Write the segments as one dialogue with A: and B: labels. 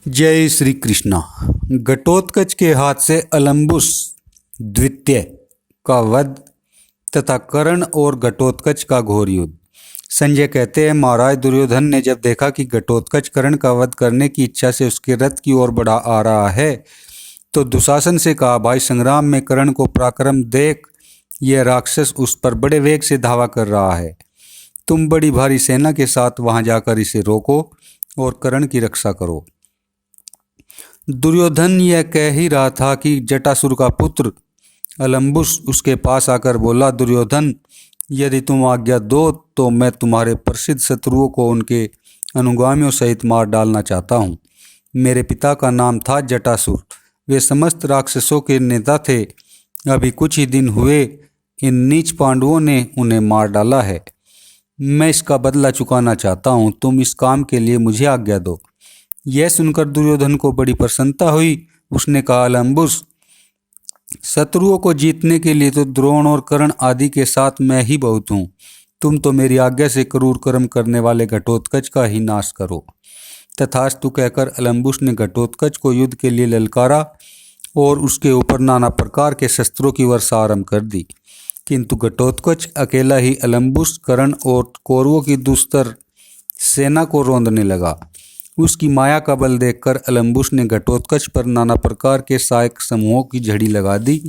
A: जय श्री कृष्णा। घटोत्कच के हाथ से अलम्बुस द्वितीय का वध तथा कर्ण और घटोत्कच का घोर युद्ध। संजय कहते हैं, महाराज दुर्योधन ने जब देखा कि घटोत्कच कर्ण का वध करने की इच्छा से उसके रथ की ओर बढ़ा आ रहा है तो दुशासन से कहा, भाई संग्राम में कर्ण को पराक्रम देख, यह राक्षस उस पर बड़े वेग से धावा कर रहा है। तुम बड़ी भारी सेना के साथ वहां जाकर इसे रोको और कर्ण की रक्षा करो। दुर्योधन यह कह ही रहा था कि जटासुर का पुत्र अलम्बुस उसके पास आकर बोला, दुर्योधन, यदि तुम आज्ञा दो तो मैं तुम्हारे प्रसिद्ध शत्रुओं को उनके अनुगामियों सहित मार डालना चाहता हूँ। मेरे पिता का नाम था जटासुर, वे समस्त राक्षसों के नेता थे। अभी कुछ ही दिन हुए इन नीच पांडवों ने उन्हें मार डाला है। मैं इसका बदला चुकाना चाहता हूँ, तुम इस काम के लिए मुझे आज्ञा दो। यह सुनकर दुर्योधन को बड़ी प्रसन्नता हुई। उसने कहा, अलम्बुस, शत्रुओं को जीतने के लिए तो द्रोण और कर्ण आदि के साथ मैं ही बहुत हूँ। तुम तो मेरी आज्ञा से क्रूर कर्म करने वाले घटोत्कच का ही नाश करो। तथास्तु कहकर अलम्बुस ने घटोत्कच को युद्ध के लिए ललकारा और उसके ऊपर नाना प्रकार के शस्त्रों की वर्षा आरंभ कर दी। किंतु घटोत्कच अकेला ही अलम्बुस, कर्ण और कौरवों की दुस्तर सेना को रौंदने लगा। उसकी माया का बल देखकर अलम्बुस ने घटोत्कच पर नाना प्रकार के सहायक समूहों की झड़ी लगा दी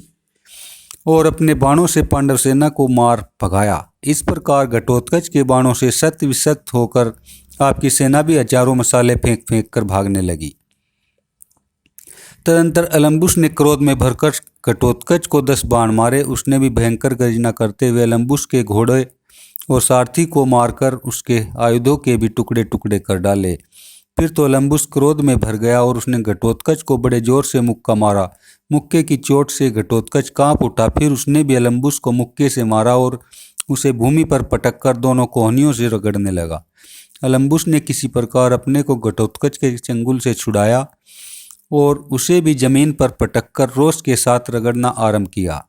A: और अपने बाणों से पांडव सेना को मार भगाया। इस प्रकार घटोत्कच के बाणों से शत विशत होकर आपकी सेना भी हजारों मसाले फेंक फेंक कर भागने लगी। तदंतर अलम्बुस ने क्रोध में भरकर घटोत्कच को 10 बाण मारे। उसने भी भयंकर गर्जना करते हुए अलम्बुस के घोड़े और सारथी को मारकर उसके आयुधों के भी टुकड़े टुकड़े कर डाले। फिर तो अलम्बुस क्रोध में भर गया और उसने घटोत्कच को बड़े जोर से मुक्का मारा। मुक्के की चोट से घटोत्कच कांप उठा। फिर उसने भी अलम्बुस को मुक्के से मारा और उसे भूमि पर पटककर दोनों कोहनियों से रगड़ने लगा। अलम्बुस ने किसी प्रकार अपने को घटोत्कच के चंगुल से छुड़ाया और उसे भी जमीन पर पटककर रोष के साथ रगड़ना आरंभ किया।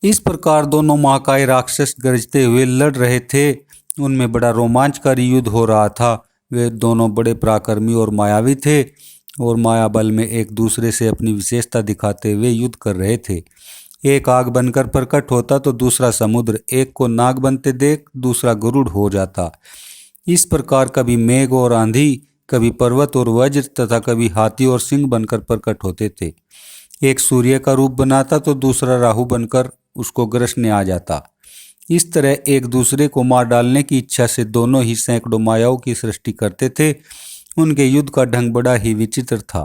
A: इस प्रकार दोनों महाकाय राक्षस गरजते हुए लड़ रहे थे। उनमें बड़ा रोमांचकारी युद्ध हो रहा था। वे दोनों बड़े पराक्रमी और मायावी थे और माया बल में एक दूसरे से अपनी विशेषता दिखाते हुए युद्ध कर रहे थे। एक आग बनकर प्रकट होता तो दूसरा समुद्र, एक को नाग बनते देख दूसरा गरुड़ हो जाता। इस प्रकार कभी मेघ और आंधी, कभी पर्वत और वज्र तथा कभी हाथी और सिंह बनकर प्रकट होते थे। एक सूर्य का रूप बनाता तो दूसरा राहु बनकर उसको ग्रसने आ जाता। इस तरह एक दूसरे को मार डालने की इच्छा से दोनों ही सैकड़ों मायाओं की सृष्टि करते थे। उनके युद्ध का ढंग बड़ा ही विचित्र था।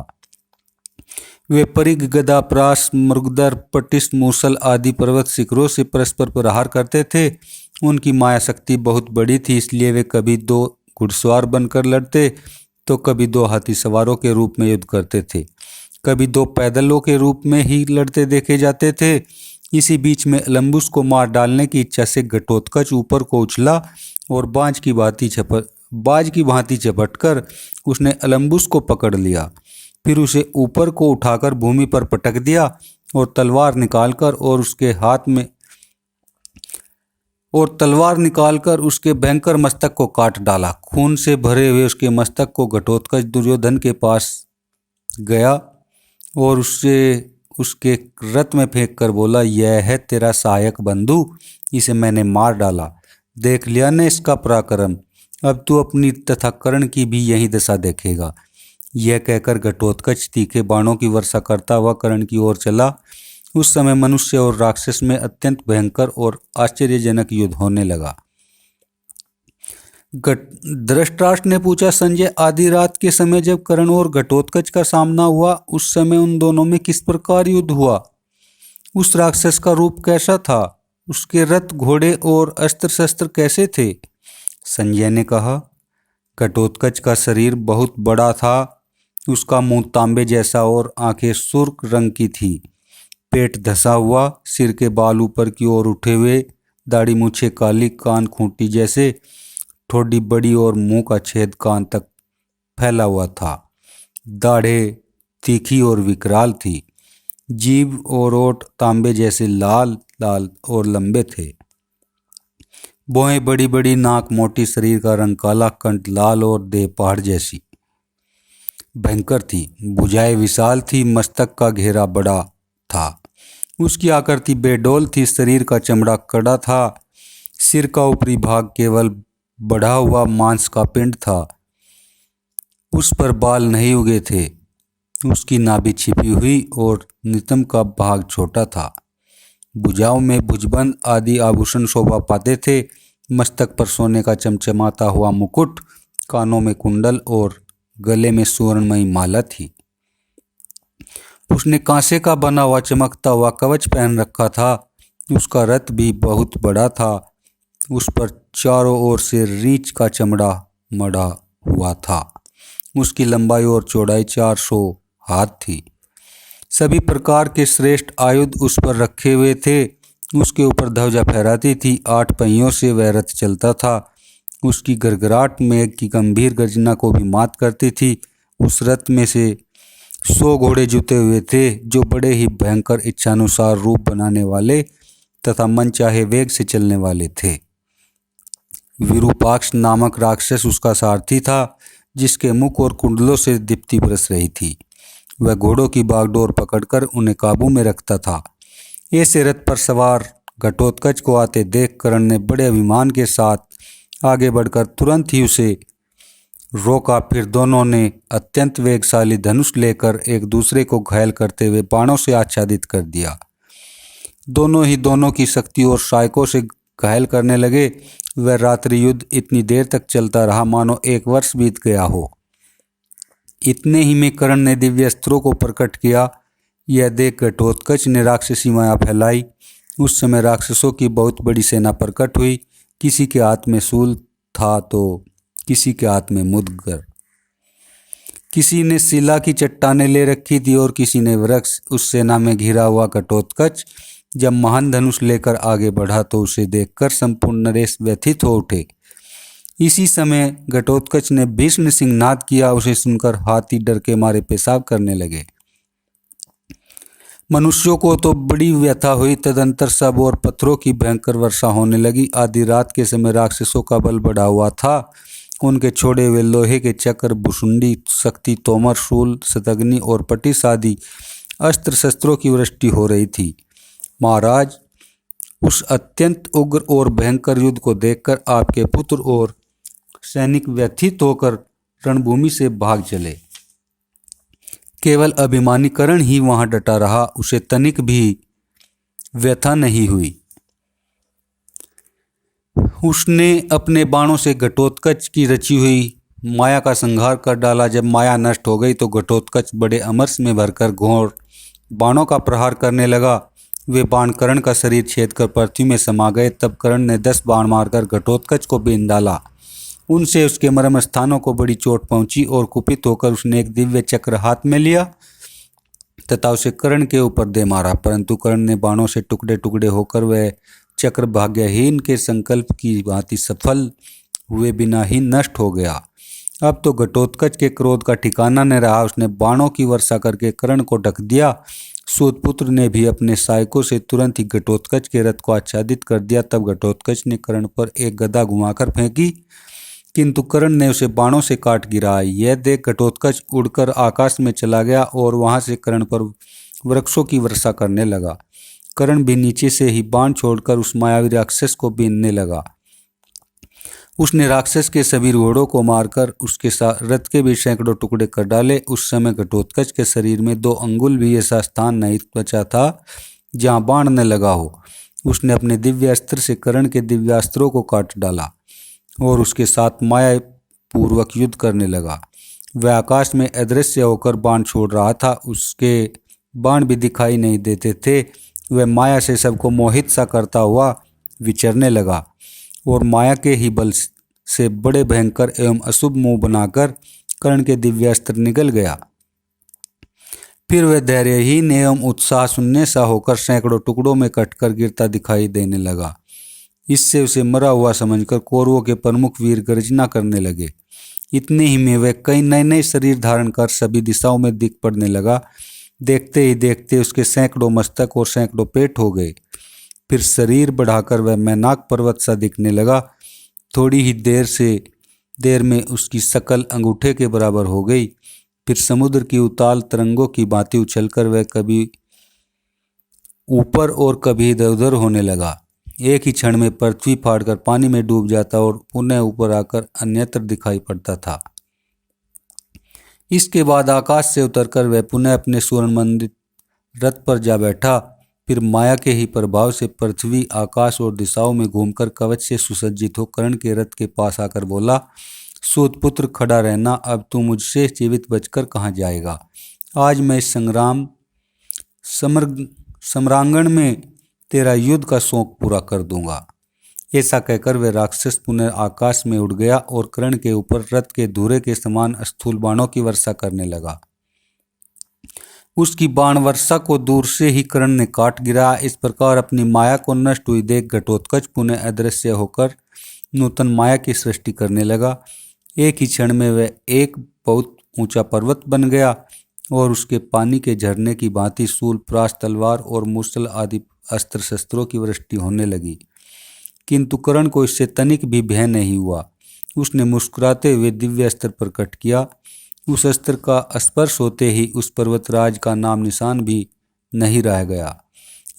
A: वे परिघ, गदा, प्रास, मृगधर, पटिष्ठ, मूसल आदि पर्वत शिखरों से परस्पर प्रहार करते थे। उनकी माया शक्ति बहुत बड़ी थी, इसलिए वे कभी 2 घुड़सवार बनकर लड़ते तो कभी 2 हाथी सवारों के रूप में युद्ध करते थे, कभी 2 पैदलों के रूप में ही लड़ते देखे जाते थे। इसी बीच में अलम्बुस को मार डालने की इच्छा से घटोत्कच ऊपर को उछला और बाज की भांति झपटकर उसने अलम्बुस को पकड़ लिया। फिर उसे ऊपर को उठाकर भूमि पर पटक दिया और तलवार निकालकर उसके भयंकर मस्तक को काट डाला। खून से भरे हुए उसके मस्तक को घटोत्कच दुर्योधन के पास गया और उसके रथ में फेंक कर बोला, यह है तेरा सहायक बंधु, इसे मैंने मार डाला। देख लिया ने इसका पराक्रम, अब तू अपनी तथा कर्ण की भी यही दशा देखेगा। यह कहकर घटोत्कच तीखे बाणों की वर्षा करता हुआ कर्ण की ओर चला। उस समय मनुष्य और राक्षस में अत्यंत भयंकर और आश्चर्यजनक युद्ध होने लगा। धृतराष्ट्र ने पूछा, संजय, आधी रात के समय जब कर्ण और घटोत्कच का सामना हुआ उस समय उन दोनों में किस प्रकार युद्ध हुआ? उस राक्षस का रूप कैसा था? उसके रथ, घोड़े और अस्त्र शस्त्र कैसे थे? संजय ने कहा, घटोत्कच का शरीर बहुत बड़ा था। उसका मुंह तांबे जैसा और आंखें सुर्ख रंग की थी। पेट धंसा हुआ, सिर के बाल ऊपर की ओर उठे हुए, दाढ़ी मूछें काली, कान खूंटी जैसे, ठोड़ी बड़ी और मुंह का छेद कान तक फैला हुआ था। दाढ़ें तीखी और विकराल थी। जीभ और ओठ तांबे जैसे लाल लाल और लंबे थे। भौहें बड़ी बड़ी, नाक मोटी, शरीर का रंग काला, कंठ लाल और देह पहाड़ जैसी। भयंकर थी, भुजाएं विशाल थी, मस्तक का घेरा बड़ा था, उसकी आकृति बेडौल थी, शरीर का चमड़ा कड़ा था, सिर का ऊपरी भाग केवल बढ़ा हुआ मांस का पिंड था, उस पर बाल नहीं उगे थे, उसकी नाभि छिपी हुई और नितंब का भाग छोटा था। भुजाओं में भुजबंद आदि आभूषण शोभा पाते थे, मस्तक पर सोने का चमचमाता हुआ मुकुट, कानों में कुंडल और गले में सुवर्णमयी माला थी। उसने कांसे का बना हुआ चमकता हुआ कवच पहन रखा था, उसका रथ भी बहुत बड़ा था, उस पर चारों ओर से रीछ का चमड़ा मढ़ा हुआ था, उसकी लंबाई और चौड़ाई 400 हाथ थी। सभी प्रकार के श्रेष्ठ आयुध उस पर रखे हुए थे, उसके ऊपर ध्वजा फहराती थी, 8 पहियों से वह रथ चलता था, उसकी गड़गड़ाहट मेघ की गंभीर गर्जना को भी मात करती थी। उस रथ में से 100 घोड़े जुते हुए थे, जो बड़े ही भयंकर इच्छानुसार रूप बनाने वाले तथा मन चाहे वेग से चलने वाले थे। विरूपाक्ष नामक राक्षस उसका सारथी था, जिसके मुख और कुंडलों से दीप्ति बरस रही थी। वह घोड़ों की बागडोर पकड़कर उन्हें काबू में रखता था। ऐसे रथ पर सवार घटोत्कच को आते देख कर्ण ने बड़े अभिमान के साथ आगे बढ़कर तुरंत ही उसे रोका। फिर दोनों ने अत्यंत वेगशाली धनुष लेकर एक दूसरे को घायल करते हुए बाणों से आच्छादित कर दिया। दोनों ही दोनों की शक्ति और सहायकों से घायल करने लगे। वह रात्रि युद्ध इतनी देर तक चलता रहा मानो 1 वर्ष बीत गया हो। इतने ही में कर्ण ने दिव्य अस्त्रों को प्रकट किया। यह देख घटोत्कच ने राक्षसी माया फैलाई। उस समय राक्षसों की बहुत बड़ी सेना प्रकट हुई। किसी के हाथ में शूल था तो किसी के हाथ में मुद्गर, किसी ने शिला की चट्टानें ले रखी थी और किसी ने वृक्ष। उस सेना में घिरा हुआ घटोत्कच जब महान धनुष लेकर आगे बढ़ा तो उसे देखकर संपूर्ण नरेश व्यथित हो उठे। इसी समय घटोत्कच ने भीषण सिंहनाद किया। उसे सुनकर हाथी डर के मारे पेशाब करने लगे। मनुष्यों को तो बड़ी व्यथा हुई। तदंतर सब और पत्थरों की भयंकर वर्षा होने लगी। आधी रात के समय राक्षसों का बल बढ़ा हुआ था। उनके छोड़े हुए लोहे के चक्र, भुसुंडी, शक्ति तोमर, शूल, शतग्नि और पटिश आदि अस्त्र शस्त्रों की वृष्टि हो रही थी। महाराज, उस अत्यंत उग्र और भयंकर युद्ध को देखकर आपके पुत्र और सैनिक व्यथित होकर रणभूमि से भाग चले। केवल अभिमानी कर्ण ही वहां डटा रहा। उसे तनिक भी व्यथा नहीं हुई। उसने अपने बाणों से घटोत्कच की रची हुई माया का संहार कर डाला। जब माया नष्ट हो गई तो घटोत्कच बड़े अमरस में भरकर घोर बाणों का प्रहार करने लगा। वे बाण कर्ण का शरीर छेदकर पृथ्वी में समा गए। तब कर्ण ने 10 बाण मारकर घटोत्कच को बीन डाला। उनसे उसके मर्म स्थानों को बड़ी चोट पहुंची और कुपित होकर उसने एक दिव्य चक्र हाथ में लिया तथा उसे कर्ण के ऊपर दे मारा, परंतु कर्ण ने बाणों से टुकड़े टुकड़े होकर वह चक्र भाग्यहीन के संकल्प की भांति सफल हुए बिना ही नष्ट हो गया। अब तो घटोत्कच के क्रोध का ठिकाना न रहा। उसने बाणों की वर्षा करके कर्ण को ढक दिया। सूतपुत्र ने भी अपने सहायकों से तुरंत ही घटोत्कच के रथ को आच्छादित कर दिया। तब घटोत्कच ने कर्ण पर एक गदा घुमाकर फेंकी, किंतु कर्ण ने उसे बाणों से काट गिराया। यह देख घटोत्कच उड़कर आकाश में चला गया और वहां से कर्ण पर वृक्षों की वर्षा करने लगा। कर्ण भी नीचे से ही बाण छोड़कर उस मायावी राक्षस को बीनने लगा। उसने राक्षस के सभी घोड़ों को मारकर उसके रथ के भी सैकड़ों टुकड़े कर डाले। उस समय घटोत्कच के शरीर में 2 अंगुल भी ऐसा स्थान नहीं बचा था जहां बाण न लगा हो। उसने अपने दिव्य अस्त्र से कर्ण के दिव्यास्त्रों को काट डाला और उसके साथ माया पूर्वक युद्ध करने लगा। वह आकाश में अदृश्य होकर बाण छोड़ रहा था। उसके बाण भी दिखाई नहीं देते थे। वह माया से सबको मोहित सा करता हुआ विचरने लगा और माया के ही बल से बड़े भयंकर एवं अशुभ मुंह बनाकर कर्ण के दिव्यास्त्र निगल गया। फिर वह धैर्यहीन एवं उत्साह शून्य सा होकर सैकड़ों टुकड़ों में कटकर गिरता दिखाई देने लगा। इससे उसे मरा हुआ समझकर कौरवों के प्रमुख वीर गर्जना करने लगे। इतने ही में वह कई नए नए शरीर धारण कर सभी दिशाओं में दिख पड़ने लगा। देखते ही देखते उसके सैकड़ों मस्तक और सैकड़ों पेट हो गए। फिर शरीर बढ़ाकर वह मैनाक पर्वत सा दिखने लगा। थोड़ी ही देर में उसकी शकल अंगूठे के बराबर हो गई। फिर समुद्र की उताल तरंगों की भांति उछलकर वह कभी ऊपर और कभी इधर उधर होने लगा। एक ही क्षण में पृथ्वी फाड़कर पानी में डूब जाता और पुनः ऊपर आकर अन्यत्र दिखाई पड़ता था। इसके बाद आकाश से उतरकर वह पुनः अपने स्वर्ण मंडित रथ पर जा बैठा। फिर माया के ही प्रभाव से पृथ्वी, आकाश और दिशाओं में घूमकर कवच से सुसज्जित हो कर्ण के रथ के पास आकर बोला, सूतपुत्र खड़ा रहना, अब तू मुझसे जीवित बचकर कहाँ जाएगा। आज मैं इस सम्रांगण में तेरा युद्ध का शौक पूरा कर दूंगा। ऐसा कहकर वह राक्षस पुनः आकाश में उड़ गया और कर्ण के ऊपर रथ के धुरे के समान स्थूल बाणों की वर्षा करने लगा। उसकी बाण वर्षा को दूर से ही कर्ण ने काट गिराया। इस प्रकार अपनी माया को नष्ट हुई देख घटोत्कच पुनः अदृश्य होकर नूतन माया की सृष्टि करने लगा। एक ही क्षण में वह एक बहुत ऊंचा पर्वत बन गया और उसके पानी के झरने की भांति शूल, प्रास, तलवार और मूसल आदि अस्त्र शस्त्रों की वृष्टि होने लगी। किंतु कर्ण को इससे तनिक भी भय नहीं हुआ। उसने मुस्कुराते हुए दिव्य अस्त्र प्रकट किया। उस अस्त्र का स्पर्श होते ही उस पर्वतराज का नाम निशान भी नहीं रह गया।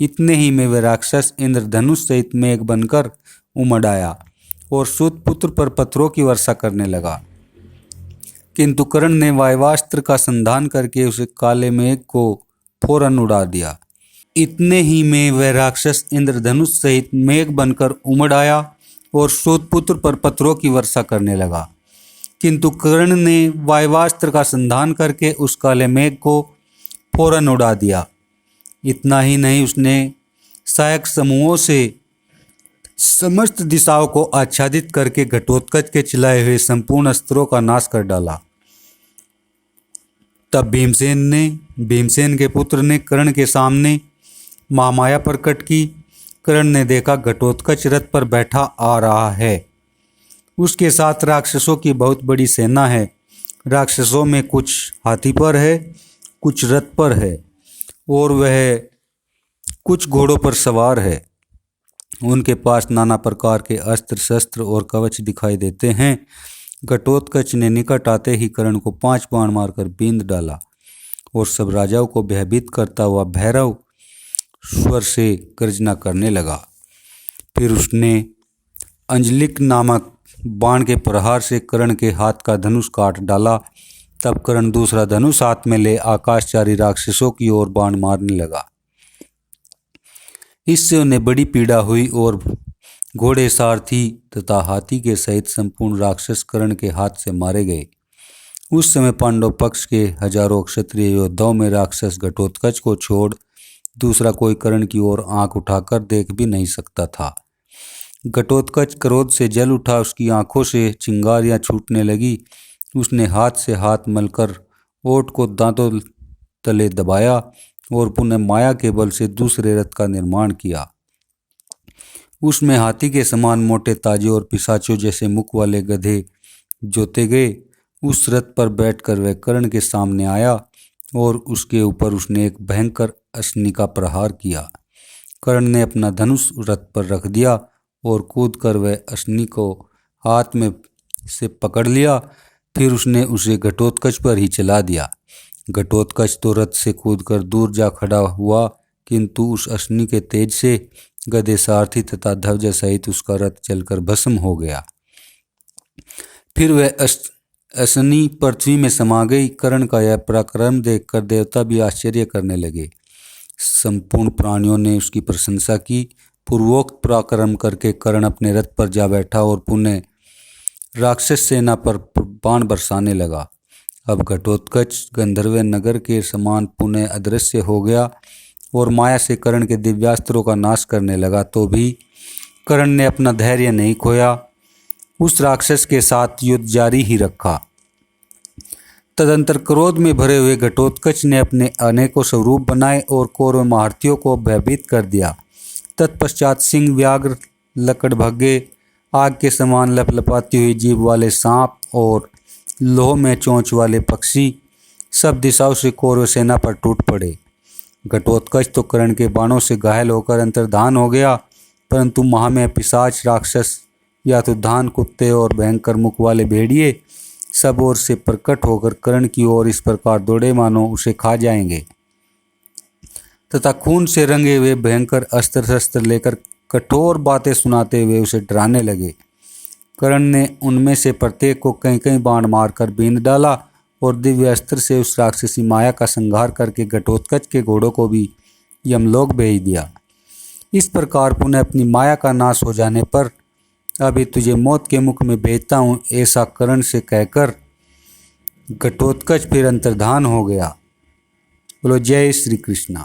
A: इतने ही में वह राक्षस इंद्रधनुष सहित मेघ बनकर उमड़ आया और सूतपुत्र पर पत्थरों की वर्षा करने लगा। किंतु कर्ण ने वायवास्त्र का संधान करके उसे काले मेघ को फौरन उड़ा दिया। इतने ही में वह राक्षस इंद्रधनुष सहित मेघ बनकर उमड़ आया और सूतपुत्र पर पत्थरों की वर्षा करने लगा। किंतु कर्ण ने वायवास्त्र का संधान करके उस काले मेघ को फौरन उड़ा दिया। इतना ही नहीं, उसने सहायक समूहों से समस्त दिशाओं को आच्छादित करके घटोत्कच के चलाए हुए संपूर्ण अस्त्रों का नाश कर डाला। तब भीमसेन के पुत्र ने कर्ण के सामने महामाया प्रकट की। कर्ण ने देखा घटोत्कच रथ पर बैठा आ रहा है। उसके साथ राक्षसों की बहुत बड़ी सेना है। राक्षसों में कुछ हाथी पर है, कुछ रथ पर है और वह कुछ घोड़ों पर सवार है। उनके पास नाना प्रकार के अस्त्र शस्त्र और कवच दिखाई देते हैं। घटोत्कच ने निकट आते ही कर्ण को 5 बाण मारकर बींध डाला और सब राजाओं को भयभीत करता हुआ भैरव स्वर से गर्जना करने लगा। फिर उसने अंजलिक नामक बाण के प्रहार से कर्ण के हाथ का धनुष काट डाला। तब कर्ण दूसरा धनुष हाथ में ले आकाशचारी राक्षसों की ओर बाण मारने लगा। इससे उन्हें बड़ी पीड़ा हुई और घोड़े, सारथी तथा हाथी के सहित संपूर्ण राक्षस कर्ण के हाथ से मारे गए। उस समय पांडव पक्ष के हजारों क्षत्रिय योद्धाओं में राक्षस घटोत्कच को छोड़ दूसरा कोई कर्ण की ओर आंख उठाकर देख भी नहीं सकता था। घटोत्कच क्रोध से जल उठा, उसकी आंखों से चिंगारियां छूटने लगी। उसने हाथ से हाथ मलकर ओठ को दांतों तले दबाया और पुनः माया के बल से दूसरे रथ का निर्माण किया। उसमें हाथी के समान मोटे ताजे और पिशाचों जैसे मुख वाले गधे जोते गए। उस रथ पर बैठकर वह कर्ण के सामने आया और उसके ऊपर उसने एक भयंकर अश्नि का प्रहार किया। कर्ण ने अपना धनुष रथ पर रख दिया और कूदकर वह अश्नि को हाथ में से पकड़ लिया। फिर उसने उसे घटोत्कच पर ही चला दिया। घटोत्कच तो रथ से कूदकर दूर जा खड़ा हुआ, किंतु उस अश्नि के तेज से गधे, सारथी तथा ध्वजा सहित उसका रथ जलकर भस्म हो गया। फिर वह अश्नि पृथ्वी में समा गई। कर्ण का यह पराक्रम देखकर देवता भी आश्चर्य करने लगे। संपूर्ण प्राणियों ने उसकी प्रशंसा की। पूर्वोक्त पराक्रम करके कर्ण अपने रथ पर जा बैठा और पुनः राक्षस सेना पर बाण बरसाने लगा। अब घटोत्कच गंधर्व नगर के समान पुनः अदृश्य हो गया और माया से कर्ण के दिव्यास्त्रों का नाश करने लगा। तो भी कर्ण ने अपना धैर्य नहीं खोया, उस राक्षस के साथ युद्ध जारी ही रखा। तदंतर क्रोध में भरे हुए घटोत्कच ने अपने अनेकों स्वरूप बनाए और कौरव महारथियों को भयभीत कर दिया। तत्पश्चात सिंह, व्याघ्र, लकड़भगे, आग के समान लपलपाती हुई जीभ वाले सांप और लोह में चोंच वाले पक्षी सब दिशाओं से कौरव सेना पर टूट पड़े। घटोत्कच तो कर्ण के बाणों से घायल होकर अंतर्धान हो गया, परंतु महामय पिशाच राक्षस या तो धान कुत्ते और भयंकर मुख वाले भेड़िए सब ओर से प्रकट होकर कर्ण की ओर इस प्रकार दौड़े मानो उसे खा जाएंगे, तथा खून से रंगे हुए भयंकर अस्त्र शस्त्र लेकर कठोर बातें सुनाते हुए उसे डराने लगे। कर्ण ने उनमें से प्रत्येक को कई कई बाण मारकर बींध डाला और दिव्य अस्त्र से उस राक्षसी माया का संहार करके घटोत्कच के घोड़ों को भी यमलोक भेज दिया। इस प्रकार पुनः अपनी माया का नाश हो जाने पर अभी तुझे मौत के मुख में भेजता हूँ, ऐसा कर्ण से कहकर घटोत्कच फिर अंतर्धान हो गया। बोलो जय श्री कृष्णा।